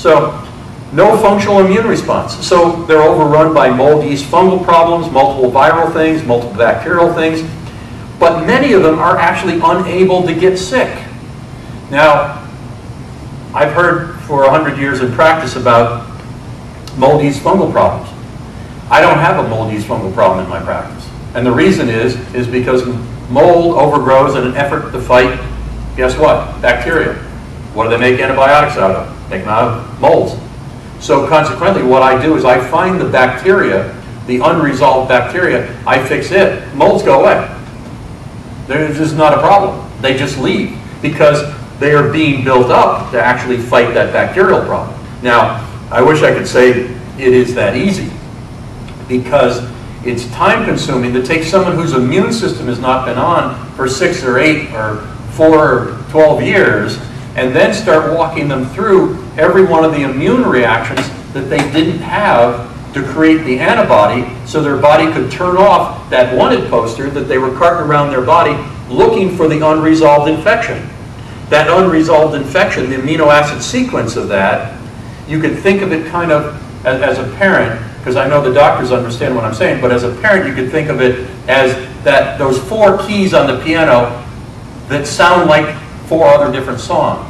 So no functional immune response. So they're overrun by mold, yeast, fungal problems, multiple viral things, multiple bacterial things. But many of them are actually unable to get sick. Now, I've heard for 100 years in practice about mold, yeast, fungal problems. I don't have a mold, yeast, fungal problem in my practice. And the reason is because mold overgrows in an effort to fight, guess what? Bacteria. What do they make antibiotics out of? Make them out of molds. So consequently, what I do is I find the bacteria, the unresolved bacteria, I fix it. Molds go away. There's just not a problem. They just leave because they are being built up to actually fight that bacterial problem. Now, I wish I could say it is that easy because it's time consuming to take someone whose immune system has not been on for 6 or 8 or 4 or 12 years and then start walking them through every one of the immune reactions that they didn't have to create the antibody so their body could turn off that wanted poster that they were carting around their body looking for the unresolved infection. That unresolved infection, the amino acid sequence of that, you could think of it kind of as a parent, because I know the doctors understand what I'm saying, but as a parent you could think of it as that those 4 keys on the piano that sound like 4 other different songs.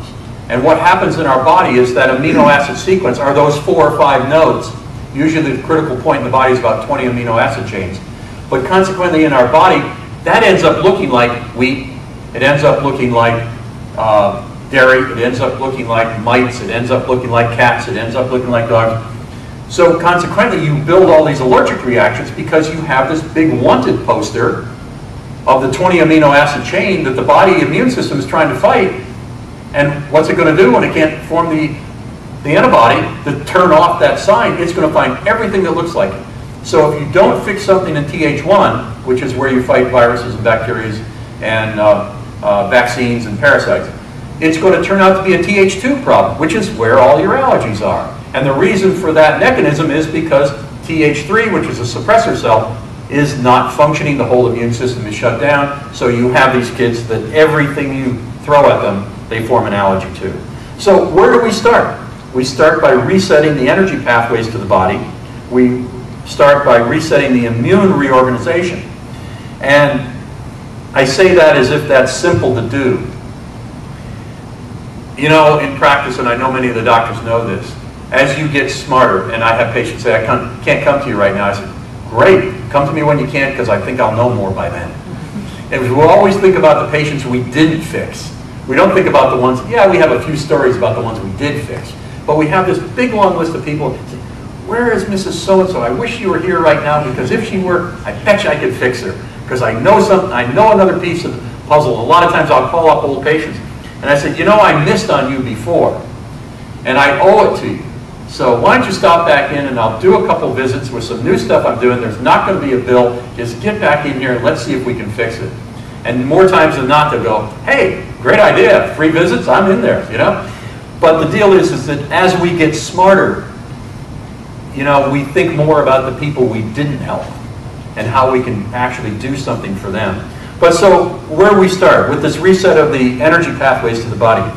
And what happens in our body is that amino acid sequence are those 4 or 5 notes. Usually the critical point in the body is about 20 amino acid chains. But consequently in our body, that ends up looking like wheat, it ends up looking like dairy, it ends up looking like mites, it ends up looking like cats, it ends up looking like dogs. So consequently you build all these allergic reactions because you have this big wanted poster of the 20 amino acid chain that the body immune system is trying to fight. And what's it going to do when it can't form the antibody to turn off that sign? It's going to find everything that looks like it. So if you don't fix something in Th1, which is where you fight viruses and bacteria and vaccines and parasites, it's going to turn out to be a Th2 problem, which is where all your allergies are. And the reason for that mechanism is because Th3, which is a suppressor cell, is not functioning. The whole immune system is shut down. So you have these kids that everything you throw at them, they form an allergy to. So where do we start? We start by resetting the energy pathways to the body. We start by resetting the immune reorganization. And I say that as if that's simple to do. You know, in practice, and I know many of the doctors know this, as you get smarter, and I have patients say, I can't come to you right now. I said, great, come to me when you can because I think I'll know more by then. And we'll always think about the patients we didn't fix. We don't think about the ones, yeah, we have a few stories about the ones we did fix. But we have this big long list of people. Where is Mrs. So-and-so? I wish you were here right now because if she were, I bet you I could fix her. Because I know something, I know another piece of the puzzle. A lot of times I'll call up old patients and I said, you know, I missed on you before and I owe it to you. So why don't you stop back in and I'll do a couple visits with some new stuff I'm doing. There's not going to be a bill. Just get back in here and let's see if we can fix it. And more times than not, they'll go, hey, great idea, free visits, I'm in there, you know. But the deal is that as we get smarter, you know, we think more about the people we didn't help and how we can actually do something for them. But so where we start with this reset of the energy pathways to the body,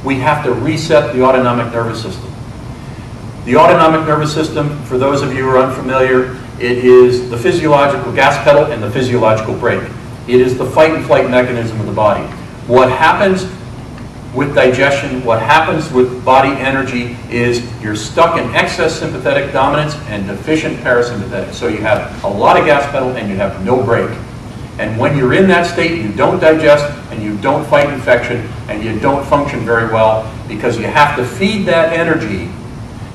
we have to reset the autonomic nervous system. The autonomic nervous system, for those of you who are unfamiliar, it is the physiological gas pedal and the physiological brake. It is the fight and flight mechanism of the body. What happens with digestion, what happens with body energy is you're stuck in excess sympathetic dominance and deficient parasympathetic. So you have a lot of gas pedal and you have no brake. And when you're in that state, you don't digest and you don't fight infection and you don't function very well because you have to feed that energy.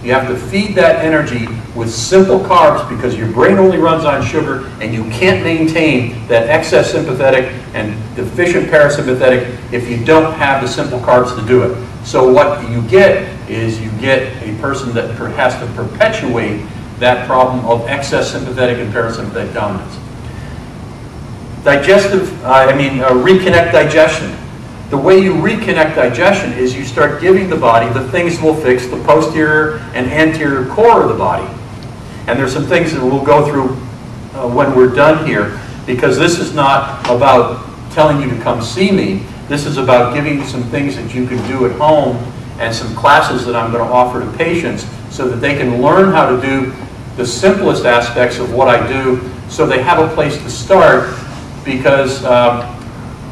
You have to feed that energy with simple carbs because your brain only runs on sugar and you can't maintain that excess sympathetic and deficient parasympathetic if you don't have the simple carbs to do it. So what you get is you get a person that has to perpetuate that problem of excess sympathetic and parasympathetic dominance. Reconnect digestion. The way you reconnect digestion is you start giving the body the things that will fix the posterior and anterior core of the body. And there's some things that we'll go through when we're done here, because this is not about telling you to come see me. This is about giving you some things that you can do at home and some classes that I'm going to offer to patients so that they can learn how to do the simplest aspects of what I do so they have a place to start, because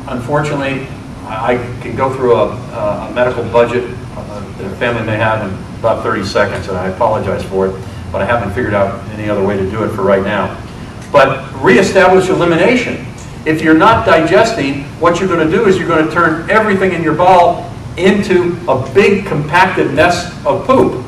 unfortunately I can go through a medical budget that a family may have in about 30 seconds, and I apologize for it, but I haven't figured out any other way to do it for right now. But reestablish elimination. If you're not digesting, what you're going to do is you're going to turn everything in your bowel into a big compacted mess of poop.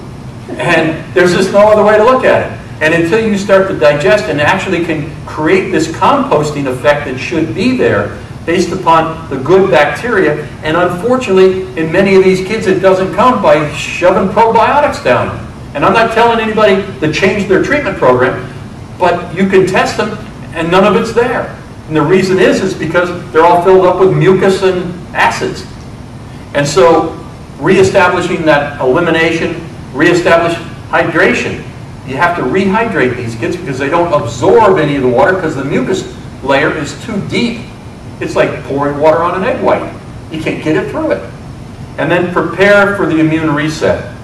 And there's just no other way to look at it. And until you start to digest and actually can create this composting effect that should be there based upon the good bacteria, and unfortunately in many of these kids it doesn't come by shoving probiotics down them. And I'm not telling anybody to change their treatment program, but you can test them and none of it's there. And the reason is because they're all filled up with mucus and acids. And so reestablishing that elimination, reestablish hydration. You have to rehydrate these kids because they don't absorb any of the water because the mucus layer is too deep. It's like pouring water on an egg white. You can't get it through it. And then prepare for the immune reset.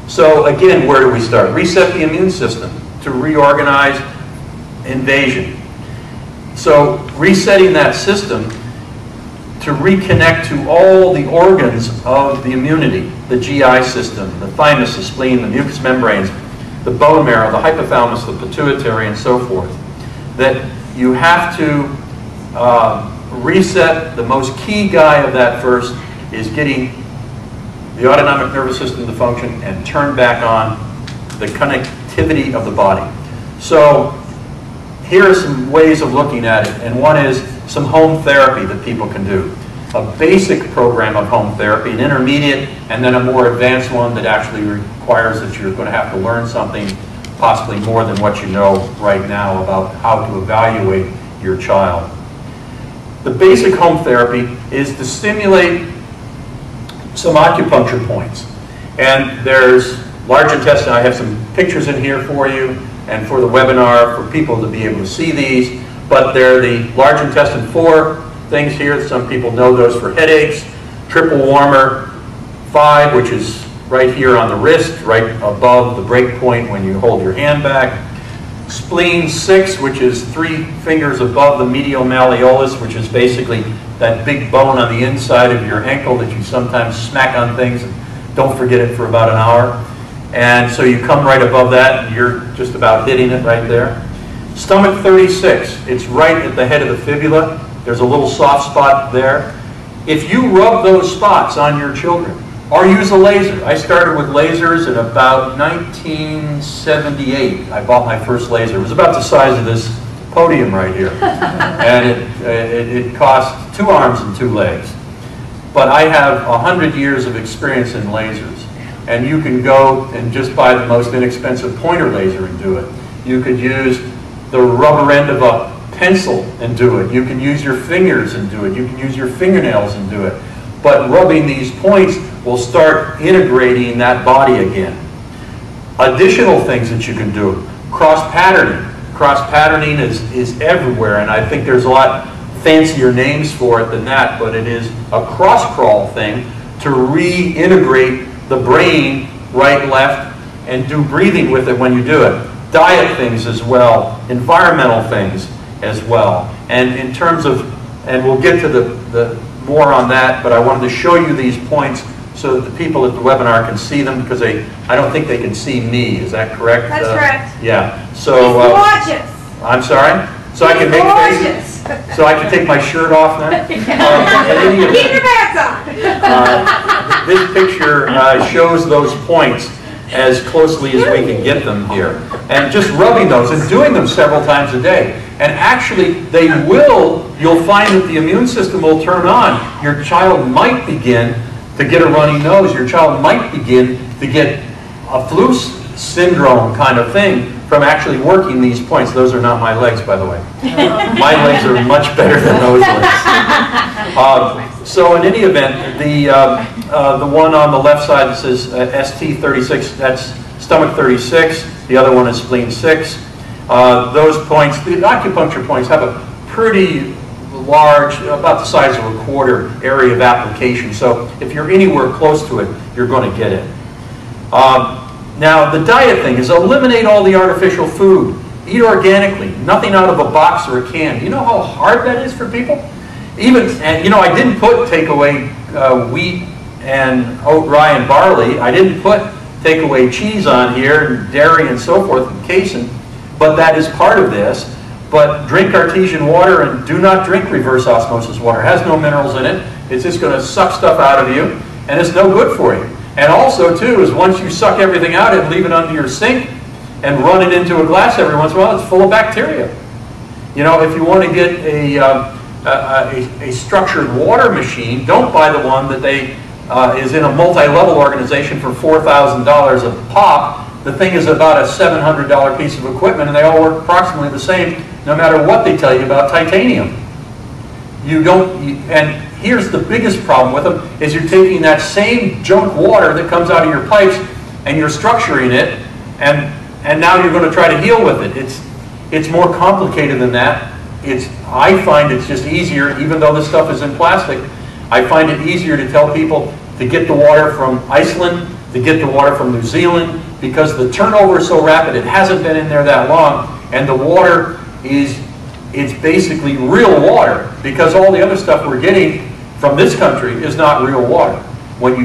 So again, where do we start? Reset the immune system to reorganize invasion. So resetting that system to reconnect to all the organs of the immunity, the GI system, the thymus, the spleen, the mucous membranes, the bone marrow, the hypothalamus, the pituitary, and so forth. That you have to reset. The most key guy of that first is getting the autonomic nervous system to function and turn back on the connectivity of the body. So here are some ways of looking at it, and one is some home therapy that people can do. A basic program of home therapy, an intermediate, and then a more advanced one that actually requires that you're going to have to learn something, possibly more than what you know right now about how to evaluate your child. The basic home therapy is to stimulate some acupuncture points. And there's large intestine. I have some pictures in here for you and for the webinar for people to be able to see these. But they're the large intestine 4 things here. Some people know those for headaches. Triple warmer 5, which is right here on the wrist, right above the break point when you hold your hand back. Spleen 6, which is 3 fingers above the medial malleolus, which is basically that big bone on the inside of your ankle that you sometimes smack on things and don't forget it for about an hour. And so you come right above that and you're just about hitting it right there. Stomach 36, it's right at the head of the fibula. There's a little soft spot there. If you rub those spots on your children, or use a laser. I started with lasers in about 1978. I bought my first laser. It was about the size of this podium right here. And it cost 2 arms and 2 legs. But I have 100 years of experience in lasers. And you can go and just buy the most inexpensive pointer laser and do it. You could use the rubber end of a pencil and do it. You can use your fingers and do it. You can use your fingernails and do it. But rubbing these points will start integrating that body again. Additional things that you can do, cross-patterning. Cross-patterning is everywhere, and I think there's a lot fancier names for it than that, but it is a cross-crawl thing to reintegrate the brain right, left, and do breathing with it when you do it. Diet things as well, environmental things as well. And in terms of, and we'll get to the more on that, but I wanted to show you these points so that the people at the webinar can see them, because I don't think they can see me. Is that correct? That's correct. Yeah. So he's gorgeous. I'm sorry. So I can make faces. So I can take my shirt off then. Keep your pants on. This picture shows those points as closely as we can get them here, and just rubbing those and doing them several times a day. And actually, they will. You'll find that the immune system will turn on. Your child might begin to get a runny nose. Your child might begin to get a flu syndrome kind of thing from actually working these points. Those are not my legs, by the way. My legs are much better than those legs. So in any event, the one on the left side that says ST36, that's stomach 36. The other one is spleen 6. Those points, the acupuncture points, have a pretty large, about the size of a quarter area of application. So if you're anywhere close to it, you're going to get it. Now, the diet thing is eliminate all the artificial food. Eat organically, nothing out of a box or a can. You know how hard that is for people? And you know, I didn't take away wheat and oat, rye, and barley. I didn't take away cheese on here, and dairy and so forth, and casein, but that is part of this. But drink artesian water and do not drink reverse osmosis water. It has no minerals in it. It's just going to suck stuff out of you, and it's no good for you. And also, too, is once you suck everything out and leave it under your sink and run it into a glass every once in a while, it's full of bacteria. You know, if you want to get a structured water machine, don't buy the one that is in a multi-level organization for $4,000 a pop. The thing is about a $700 piece of equipment, and they all work approximately the same, no matter what they tell you about titanium. And here's the biggest problem with them, is you're taking that same junk water that comes out of your pipes, and you're structuring it, and now you're going to try to heal with it. It's more complicated than that. I find it's just easier, even though this stuff is in plastic, I find it easier to tell people to get the water from Iceland, to get the water from New Zealand, because the turnover is so rapid. It hasn't been in there that long, and the water it's basically real water, because all the other stuff we're getting from this country is not real water. When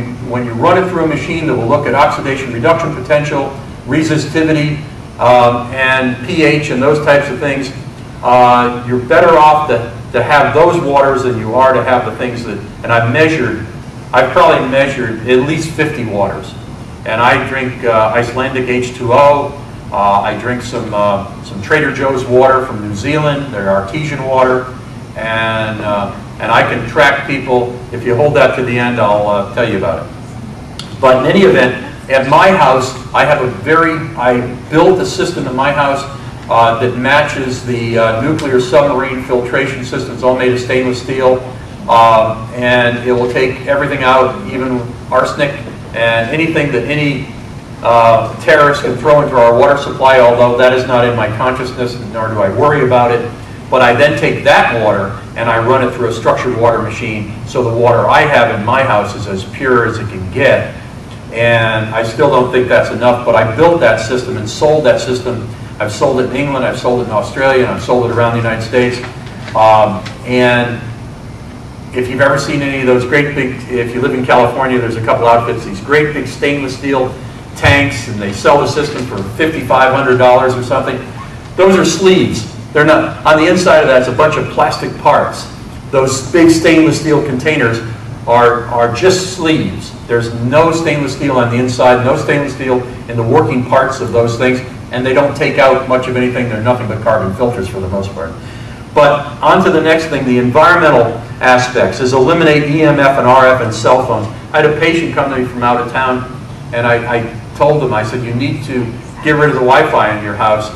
you run it through a machine that will look at oxidation reduction potential, resistivity, and pH and those types of things, you're better off to have those waters than you are to have the things that, and I've probably measured at least 50 waters. And I drink Icelandic H2O, I drink some Trader Joe's water from New Zealand, they're artesian water, and I can track people. If you hold that to the end, I'll tell you about it. But in any event, at my house, I built a system in my house that matches the nuclear submarine filtration system. It's all made of stainless steel, and it will take everything out, even arsenic and anything that any terrorists can throw into our water supply, although that is not in my consciousness, nor do I worry about it. But I then take that water and I run it through a structured water machine, so the water I have in my house is as pure as it can get. And I still don't think that's enough, but I built that system and sold that system. I've sold it in England, I've sold it in Australia, and I've sold it around the United States. And if you've ever seen any of those great big, if you live in California, there's a couple outfits, these great big stainless steel tanks, and they sell the system for $5,500 or something. Those are sleeves. They're not, on the inside of that is a bunch of plastic parts. Those big stainless steel containers are just sleeves. There's no stainless steel on the inside, no stainless steel in the working parts of those things, and they don't take out much of anything. They're nothing but carbon filters for the most part. But on to the next thing, the environmental aspects, is eliminate EMF and RF and cell phones. I had a patient come to me from out of town, and I told them, I said, you need to get rid of the Wi-Fi in your house.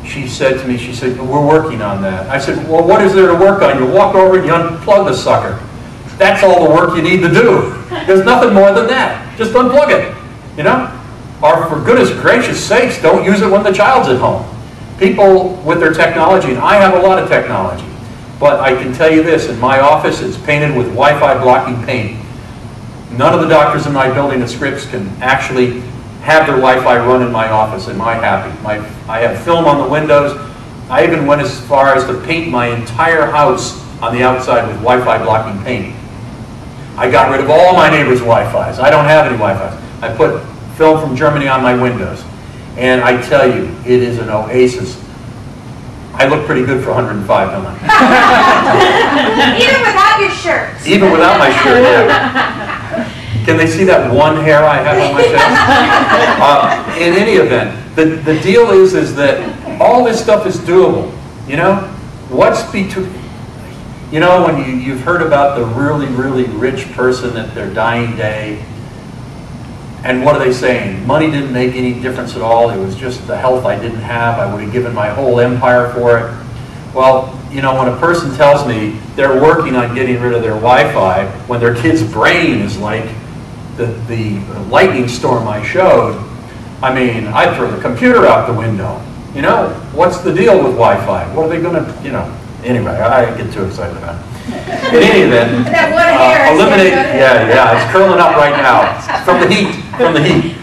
She said to me, she said, we're working on that. I said, well, what is there to work on? You walk over and you unplug the sucker. That's all the work you need to do. There's nothing more than that. Just unplug it, you know? Or for goodness gracious sakes, don't use it when the child's at home. People with their technology, and I have a lot of technology, but I can tell you this, in my office it's painted with Wi-Fi blocking paint. None of the doctors in my building at Scripps can actually have their Wi-Fi run in my office. Am I happy? I have film on the windows. I even went as far as to paint my entire house on the outside with Wi-Fi blocking paint. I got rid of all my neighbors' Wi-Fis. I don't have any Wi-Fis. I put film from Germany on my windows. And I tell you, it is an oasis. I look pretty good for 105, don't I? Even without your shirt. Even without my shirt, yeah. Can they see that one hair I have on my chest? In any event, the deal is that all this stuff is doable. You know, what's between, you know, when you've heard about the really, really rich person at their dying day, and what are they saying? Money didn't make any difference at all. It was just the health I didn't have. I would have given my whole empire for it. Well, you know, when a person tells me they're working on getting rid of their Wi-Fi, when their kid's brain is like the lightning storm I showed, I mean, I'd throw the computer out the window. You know, what's the deal with Wi-Fi? What are they going to, you know, anyway, I get too excited about it. In any event, That one hair. eliminate, yeah, it's curling up right now from the heat,